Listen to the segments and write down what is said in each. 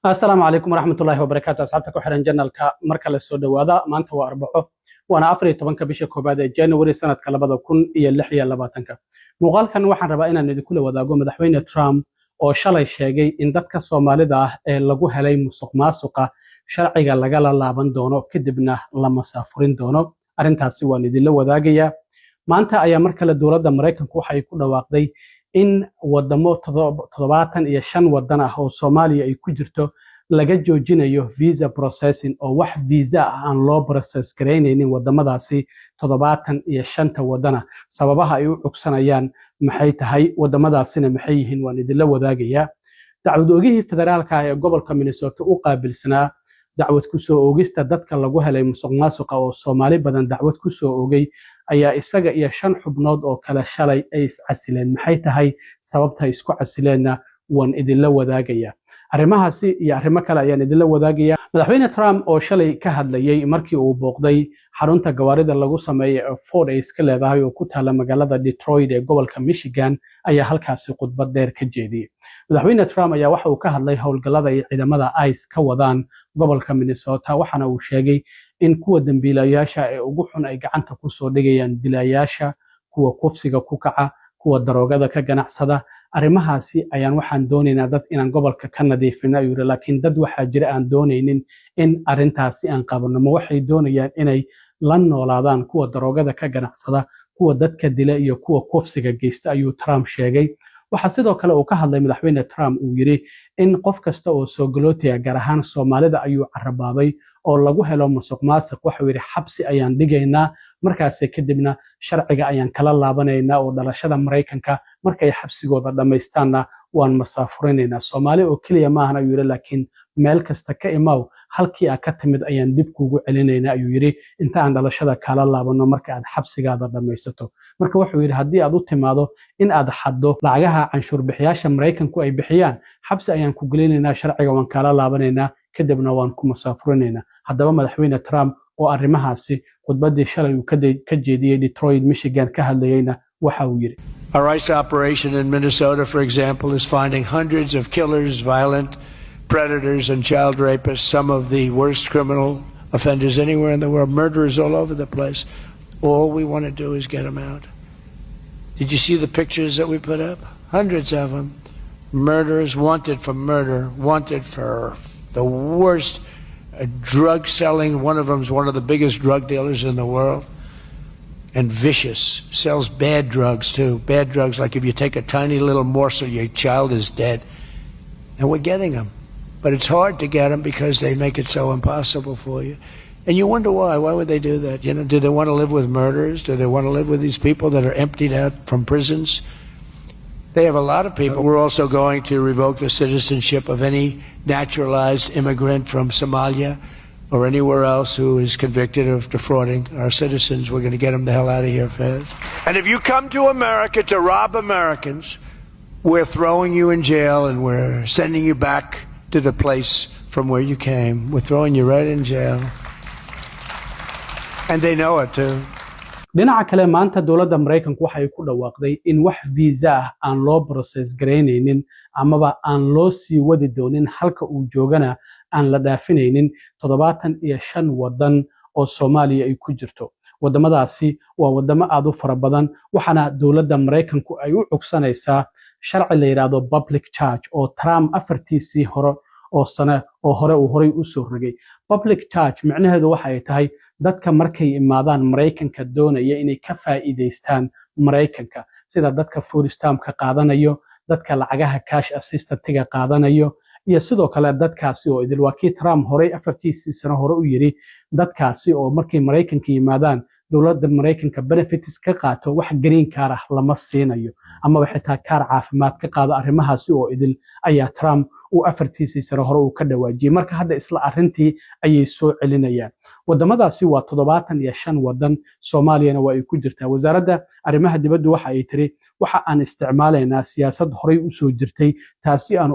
السلام عليكم ورحمة الله وبركاته. أصحابتك وحرن جنالك مركز السوداء وهذا ما أنت وأربعه وأنا أفري طبعا كبيش كوبادة جانوري سنة كلبضة كون إيه اللحية لباتنك مقال كان وحن ربعنا إن كل وذاقو مدحوين ترامب أو شلي شيء إن دتك الصومالي ده لجوه لي مسق ماسقة شرعي قال لجال لابن دونه كدبنا لما سافرين دونه أرنتاسي والدي لو وذاقية ما أنت أي مركز الدولة أمريكا كوحة يكون واقعي in wadamo toddobaatan iyo shan wadan ah oo Soomaaliya ay ku jirto laga joojinayo visa processing oo wax visa aan loo process gareynaynin wadamadaasi toddobaatan iyo shanta wadana sababaha ay u cugsanayaan maxay tahay wadamadaasina maxay yihiin waan idin la wadaagaya dacwad oogihii federaalka ee gobolka Minnesota u qaabilsanaa dacwad ku soo oogista dadka lagu helay musuqmaasuqa oo Soomaali badan dacwad ku soo oogay ayaa isaga iyo shan xubnood oo kala shalay ay is casileen maxay tahay sababta isku casileena waan idin la wadaagaya arrimahaasi iyo arrimo kale ayaan idin la wadaagaya madaxweyne Trump oo shalay ka hadlayay markii uu booqday xarunta gawaarida lagu sameeyay Ford ay iska leedahay oo ku taala magaalada Detroit ee gobolka Michigan ayaa halkaasi khudbad dheer ka jeediyay madaxweyne Trump ayaa waxa uu ka hadlay howlgallada ay ciidamada ICE ka wadaan gobolka Minnesota waxaana uu sheegay in kuwa dambiilayaasha ee ugu xun ay gacanta ku soo dhigayaan dilayaasha kuwa kufsiga ku kaca kuwa daroogada ka ganacsada arrimahaasi ayaan waxaan doonaynaa dad inaan gobolka ka nadiifino ayuu laakiin dad waxa jira aan doonaynin in arintaasi aan qabano ma waxay doonayaan inay la noolaadaan kuwa daroogada ka ganacsada kuwa dadka dila iyo kuwa kufsiga geysta ayuu Trump sheegay waxa sidoo kale uu ka hadlay madaxweyne Trump uu yiri in qof kasta oo soo galootiya gaar ahaan Soomaalida ayuu carabaabay oo lagu helo musuqmaasuq waxa uu yiri xabsi ayaan dhigaynaa markaas kadibna sharciga ayaan kala laabanaynaa oo dhalashada Mareykanka markay xabsigooda dhameystaana waan masaafurinaynaa Soomaali oo kaliya ma ahan ayuu yiri laakiin meel kasta ka imaaw halkii aad ka timid ayaan dib kuugu celinaynaa ayuu yiri inta aan dhalashada kala laabano marka aad xabsigaada dhameysato marka wuxuu yiri haddii aad u timaado in aad xaddo lacagaha canshuur bixiyaasha Mareykanku ay bixiyaan xabsi ayaan ku gelinaynaa sharciga waan kala laabanaynaa kadibna waan ku masaafurinaynaa haddaba madaxweyne Trump oo arrimahaasi khudbadii shalay uu ka jeediyay Detroit Michigan ka hadlayayna waxa uu yiri Our ICE operation in Minnesota, for example, is finding hundreds of killers, violent predators, and child rapists, some of the worst criminal offenders anywhere in the world, murderers all over the place. All we want to do is get them out. Did you see the pictures that we put up? Hundreds of them. Murderers wanted for murder, wanted for the worst drug selling. One of them is one of the biggest drug dealers in the world. And vicious, sells bad drugs too. Bad drugs, like if you take a tiny little morsel, your child is dead. And we're getting them. But it's hard to get them because they make it so impossible for you. And you wonder why. Why would they do that? You know, do they want to live with murderers? Do they want to live with these people that are emptied out from prisons? They have a lot of people. We're also going to revoke the citizenship of any naturalized immigrant from Somalia or anywhere else who is convicted of defrauding our citizens. We're going to get them the hell out of here fast. And if you come to America to rob Americans, we're throwing you in jail and we're sending you back to the place from where you came. We're throwing you right in jail. And they know it too. dhinaca kale maanta dawladda Mareykanku waxay ku dhawaaqday in wax visa ah aan loo process gareynaynin amaba aan loo sii wadi doonin halka uu joogana aan la dhaafinaynin 75 wadan oo Soomaaliya ay ku jirto wadamadaasi waa wadamo aad u fara badan waxaana dawladda Mareykanku ay u cugsanaysaa sharci la yiraahdo public charge oo Trump afartiisii hore oo sano oo hore uu horay u soo rogay public charge macnaheedu waxa ay tahay dadka markay imaadaan Mareykanka doonaya inay ka faa'iideystaan Mareykanka sida dadka food stamp-ka qaadanayo dadka lacagaha cash assistance-ga qaadanayo iyo sidoo kale dadkaasi oo idil waakii Trump horay afartiisii sano hore u yiri dadkaasi oo markay Mareykanka yimaadaan dawladda Mareykanka benefits ka qaato wax green card ah lama siinayo ama xitaa kaar caafimaad ka qaado arrimahaasi oo idil ayaa Trump uu afartiisii sano hore uu ka dhawaajiyay marka hadda isla arintii ayay soo celinayaan wadamadaasi waa 75 wadan Soomaaliyana waa ay ku jirtaa wasaaradda arrimaha dibadda waxa ay tiri waxa aan isticmaalaynaa siyaasad horay u soo jirtay taasi aan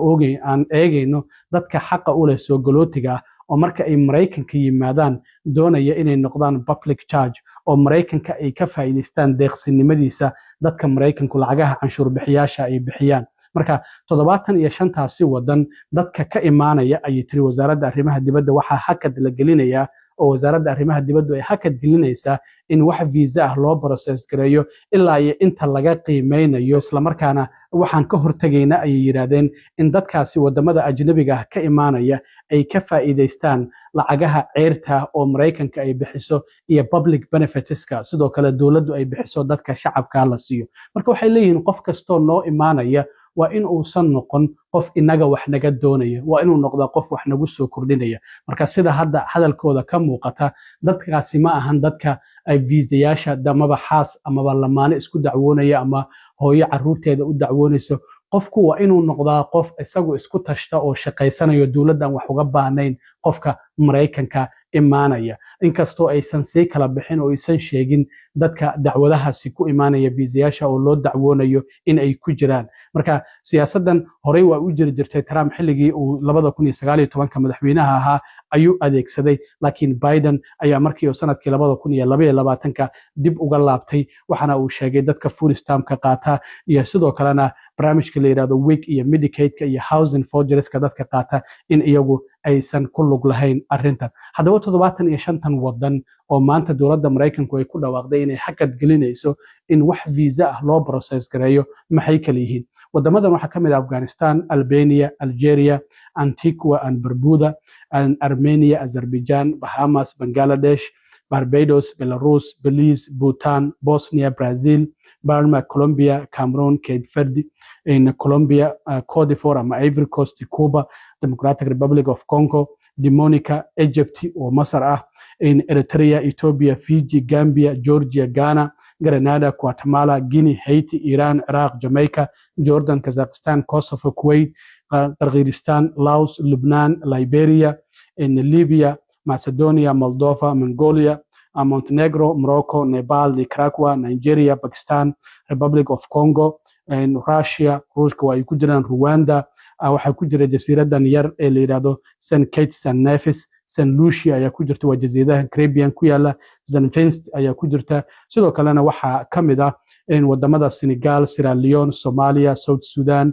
eegayno dadka xaqa u leh soo galootiga oo marka ay Mareykanka yimaadaan doonaya inay noqdaan public charge oo Mareykanka ay ka faa'iideystaan deeqsinimadiisa dadka Mareykanku lacagaha canshuur bixiyaasha ay bixiyaan marka 75 wadan dadka ka imaanaya ayay tiri wasaaradda arrimaha dibadda waxaa hakad la gelinayaa oo wasaaradda arrimaha dibaddu ay hakad gelinaysaa in wax visa ah loo process gareeyo ilaa iyo inta laga qiimeynayo islamarkaana waxaan ka hortagayna ayay yidhaahdeen in dadkaasi wadamada ajnabiga ah ka imaanaya ay ka faa'iidaystaan lacagaha ceyrta oo Mareykanka ay bixiso iyo public benefitska sidoo kale dowladdu ay bixiso dadka shacabka la siiyo marka waxay leeyihiin qof kastoo noo imaanaya waa in uusan noqon qof inaga wax naga doonaya waa inuu noqdo qof wax nagu soo kordhinaya marka sida hadda hadalkooda ka muuqata dadkaasi ma ahan dadka ay viisayaasha damaba xaas amaba lamaane isku dacwoonaya ama hooyo caruurteeda u dacwoonayso qofku waa inuu noqdaa qof isagu isku tashta oo shaqaysanayo dowladdan wax uga baahnayn qofka Mareykanka imaanaya inkastoo aysan sii kala bixin oo aysan sheegin dadka dacwadahaasi ku imaanaya viisayaasha oo loo dacwoonayo in ay ku jiraan marka siyaasadan horey waa u jiri jirtay Trump xilligii uu 2019 madaxweynaha ahaa ayuu adeegsaday laakiin Biden ayaa markii uu sanadkii 2022 dib uga laabtay waxana uu sheegay dadka full stamp-ka qaata iyo sidoo kalena barnaamijka la yiraahdo WIC iyo Medicaid-ka iyo housing vouchers-ka dadka qaata in iyagu aysan ku lug lahayn arrintan haddaba 75 wadan oo maanta dowladda Mareykanku ay ku dhawaaqday inay hakad gelinayso in wax visa ah loo process gareeyo maxay kala yihiin wadamadan waxaa ka mid ah Afghanistan, Albania, Algeria, Antigua and Barbuda, and Armenia, Azerbaijan, Bahamas, Bangladesh, Barbados, Belarus, Belize, Bhutan, Bosnia, Brazil, Burma, Colombia, Cameroon, Cape Verde, in Colombia, Cote d'Ivoire ama Ivory Coast, Cuba, Democratic Republic of Congo, Dominica, Egypt oo Masar ah, in Eritrea, Ethiopia, Fiji, Gambia, Georgia, Ghana, Grenada, Guatemala, Guinea, Haiti, Iran, Iraq, Jamaica, Jordan, Kazakhstan, Kosovo, Kuwait, Kyrgyzstan, Laos, Lebanon, Liberia, in Libya, Macedonia, Moldova, Mongolia, Montenegro, Morocco, Nepal, Nicaragua, Nigeria, Pakistan, Republic of Congo, in Russia, Ruushka waa ay ku jiraan Rwanda, waxaa ku jira jasiiradan yar ee la yiraahdo St. Kitts and Nevis, St. Lucia ayaa ku jirta waa jasiiradaha Caribbean ku yaala, St. Vincent ayaa ku jirta sidoo kalena waxaa ka mid ah in wadamada Senegal, Sierra Leone, Somalia, South Sudan,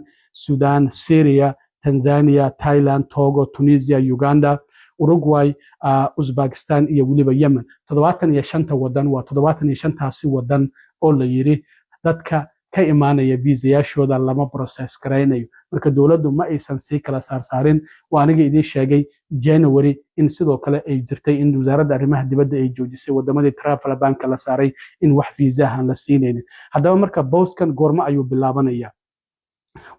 Syria, Tanzania, Thailand, Togo, Tunisia, Uganda, Uruguay, Uzbekistan iyo waliba Yemen 75 wadan waa 75taasi wadan oo la yiri dadka ka imaanaya viisayaashooda lama process gareynayo marka dowladdu ma aysan sii kala saarin waa aniga idin sheegay January in sidoo kale ay jirtay in wasaaradda arrimaha dibadda ay joojisay wadamadii travel bank la saaray in wax visa aan la siinaynin haddaba marka booskan goorma ayuu bilaabanaya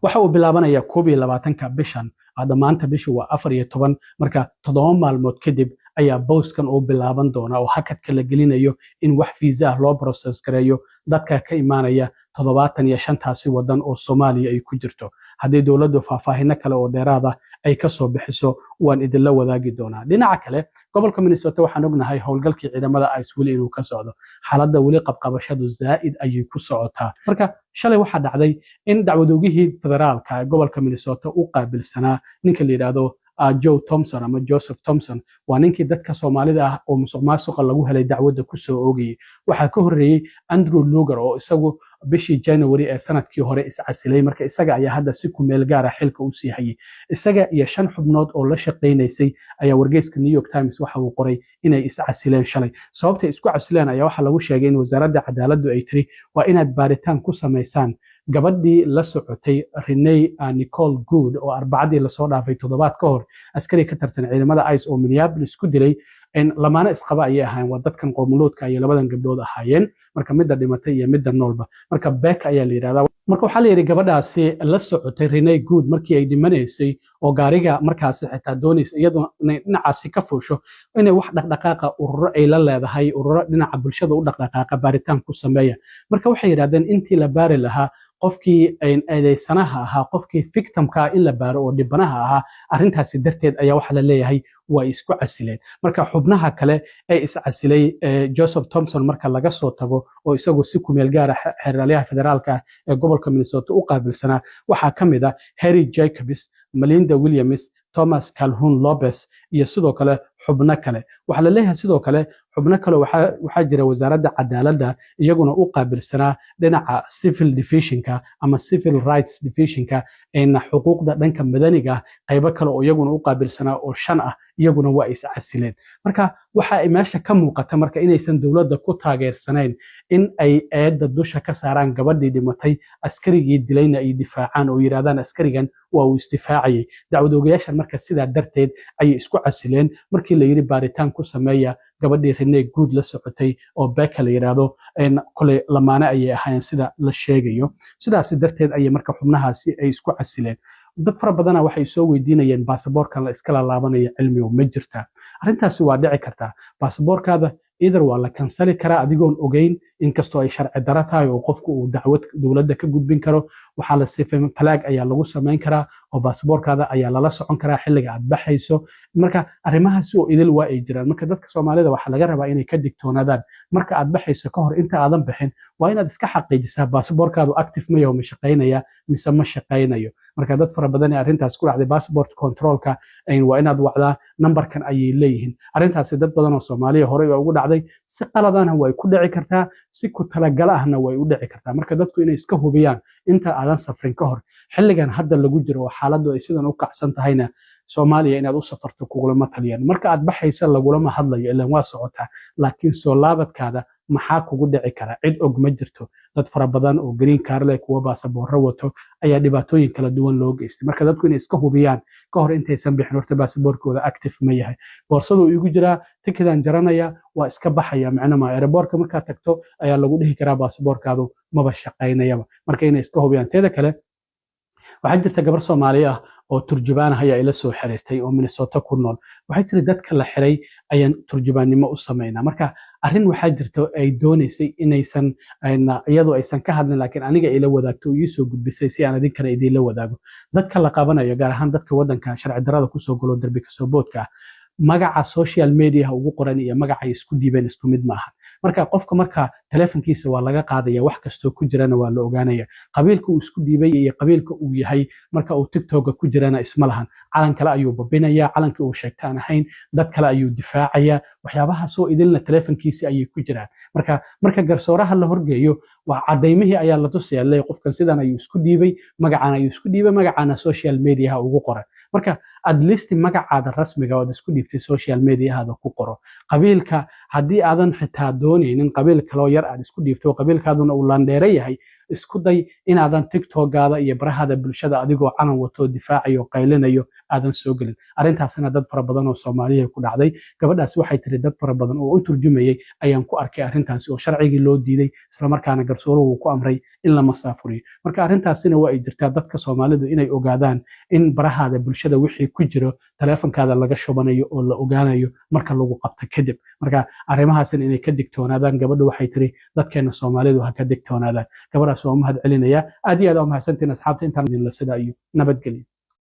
waxa uu bilaabanayaa 21 bishan maanta bishu waa 14 marka 7 maalmood kadib ayaa booskan uu bilaaban doona oo hakadka la gelinayo in wax visa loo process gareeyo dadka ka imaanaya 75taasi wadan oo Soomaaliya ay ku jirto haddii dowladdu faahfaahin kale oo dheeraad ah ay ka soo bixiso waan idin la wadaagi doonaa dhinaca kale gobolka Minnesota waxaan ognahay howlgalkii ciidamada ICE weli inuu ka socdo xaaladda weli qabqabashadu zaa'id ayay ku socotaa marka shalay waxaa dhacday in dacwadogihii federaalka gobolka Minnesota u qaabilsanaa ninka la yiraahdo Joe Thompson ama Joseph Thompson waa ninkii dadka Soomaalida ah oo musuqmaasuqa lagu helay dacwadda ku soo oogayay waxaa ka horeeyay Andrew Lugar oo isagu bishii January ee sanadkii hore iscasilay marka isaga ayaa hadda si ku meel gaar ah xilka u sii hayay isaga iyo 5 xubnood oo la shaqeynaysay ayaa wargeyska New York Times waxa uu qoray inay iscasileen shalay sababta isku casileen ayaa waxa lagu sheegay in wasaaradda cadaaladdu ay tiri waa inaad baaritaan ku sameysaan gabadhii la socotay Renee Nicole Good oo arbacadii la soo dhaafay toddobaad ka hor askari ka tirsan ciidamada ICE oo Minneapolis ku dilay in lamaana isqaba ay ahaayeen waa dadkan qoomuluudka ay labadan gabdhood ahaayeen marka midda dhimatay iyo midda noolba marka Beck ayaa la yiraahdaa marka waxaa la yiri gabadhaasi la socotay Renee Good markii ay dhimanaysay oo gaariga markaas xitaa doonaysay iyadoo dhinacaasi ka fuusho inay wax dhaqdhaqaaqa ururo ay la leedahay ururo dhinaca bulshada u dhaqdhaqaaqa baaritaan ku sameeya marka waxay yiraahdeen intii la baari lahaa qofkii eedeysanaha ahaa qofkii victimka in la baaro oo dhibanaha ahaa arrintaasi darteed ayaa waxa la leeyahay waa isku casileen marka xubnaha kale ee iscasilay Joseph Thompson marka laga soo tago oo isagu si ku meel gaar ah xeeralyaha federaalka ee gobolka Minnesota u qaabilsanaa waxaa ka mid ah Harry Jacobs, Melinda Williams, Thomas Calhoun Lopez iyo sidoo kale xubno kale waxa la leeyahay sidoo kale xubno kale waxaa jira wasaaradda cadaaladda iyaguna u qaabilsanaa dhinaca civil divisionka ama civil rights divisionka xuquuqda dhanka madaniga qaybo kale oo iyaguna u qaabilsanaa oo 5 iyaguna waa is casileen marka waxa ay meesha ka muuqata marka inaysan dowladda ku taageersanayn in ay eedda dusha ka saaraan gabadhii dhimatay askarigii dilayna ay difaacaan oo yiraahdaan askarigan waa uu isdifaacayay dacwad oogayaashan marka sidaa darteed ayay isku casileen markii la yiri baaritaan ku sameeya gabadhii Renee Good la socotay oo Becca la yiraahdo kole lamaane ayay ahaayeen sida la sheegayo sidaas darteed ayay marka xubnahaasi ay isku casileen dad fara badan waxay soo weydiinayeen baasaboorkan la iska laabanaya cilmiga ma jirtaa arrintaasi waa dhici kartaa baasaboorkaada either waa la kansali karaa adigoon ogeyn inkastoo ay sharci darro tahay oo qofku uu dacwad dowladda ka gudbin karo waxaa la sifay flag ayaa lagu samayn karaa oo baasaboorkaada ayaa lala socon karaa xilliga aad baxayso marka arrimahaasi oo idil waa ay jiraan marka dadka Soomaalida waxa laga rabaa inay ka digtoonaadaan marka aad baxayso ka hor inta aadan bixin waa inaad iska xaqiijisaa baasaboorkaadu active ma yahay ma shaqaynaya mise ma shaqaynayo marka dad fara badan arrintaas ku dhacday passport controlka waa inaad wacdaa numberkan ayay leeyihiin arrintaasi dad badan oo Soomaaliya hore ugu dhacday si qaladana way ku dhici kartaa si ku talagal ahna way u dhici kartaa marka dadku inay iska hubiyaan inta aadan safrin ka hor xilligan hadda lagu jiro xaaladdu ay sidan u kacsan tahayna Soomaaliya inaad u safarto kugulama taliyaan marka aad baxayso lagulama hadlayo ilaa waa socotaa laakiin soo laabadkaada maxaa kugu dhici kara cid og ma jirto dad fara badan oo green card leh kuwa baasaboorro wato ayaa dhibaatooyin kala duwan loo geystay marka dadku inay iska hubiyaan ka hor intaysan bixin horta baasaboorkooda active ma yahay boorsadu igu jira tikidan jaranaya waa iska baxaya macnaheedu airportka marka tagto ayaa lagu dhihi karaa baasaboorkaadu maba shaqaynayaba marka inay iska hubiyaan teeda kale waxaa jirta gabar Soomaali ah oo turjubaan ah ayaa ila soo xiriirtay oo Minnesota ku nool waxay tiri dadka la xiray ayaan turjubaannimo u sameynaa marka arrin waxaa jirta ay doonaysay inaysan iyadoo aysan ka hadlin laakiin aniga ila wadaagto oo ii soo gudbisay si aan idinkana idin la wadaago dadka la qabanayo gaar ahaan dadka wadanka sharci darrada ku soo galo darbi ka soo boodka magaca social media ugu qoran iyo magaca isku diibeen isku mid maaha marka qofka marka telefonkiisa waa laga qaadaya wax kasto ku jirana waa la ogaanaya qabiilka uu isku diibay iyo qabiilka uu yahay marka uu TikTok ku jirana isma lahan calan kale ayuu babinaya calankii uu sheegtaan ahayn dad kale ayuu difaacaya waxyaabaha soo idilna telefonkiisa ayay ku jiraan marka garsooraha la horgeeyo waa cadeymihii ayaa la tusaya leey qofkan sidan ayuu isku diibay magacana social media ugu qoran marka at least magacaada rasmiga oo isku dhiibtay social media-hada ku qoro qabiilka hadii aadan xitaa doonaynin qabiil kale oo yar aad isku dhiibto qabiilkaaduna uu landheere yahay isku day inaadan TikTok-gaada iyo barahada bulshada adigoo calan wato difaacayo qaylinayo aadan soo gelin arrintaasna dad fara badan oo Soomaaliya ku dhacday gabadhaas waxay tiri dad fara badan oo u turjumayay ayaan ku arkay arrintaasi oo sharcigii loo diiday isla markaana garsooruhu ku amray in la masaafuriyo marka arrintaasina waa ay jirtaa dadka Soomaalidu inay ogaadaan in barahada bulshada wixii ku jiro telefonkaada laga shubanayo oo la ogaanayo marka lagu qabto kadib marka arrimahaasina inay ka digtoonaadaan gabadhu waxay tiri dadkeena Soomaalidu ha ka digtoonaadaan gabadhaas waa mahad celinaya aad iyo aad u mahadsantiin asxaabta intaan idin la sida iyo nabadgelyo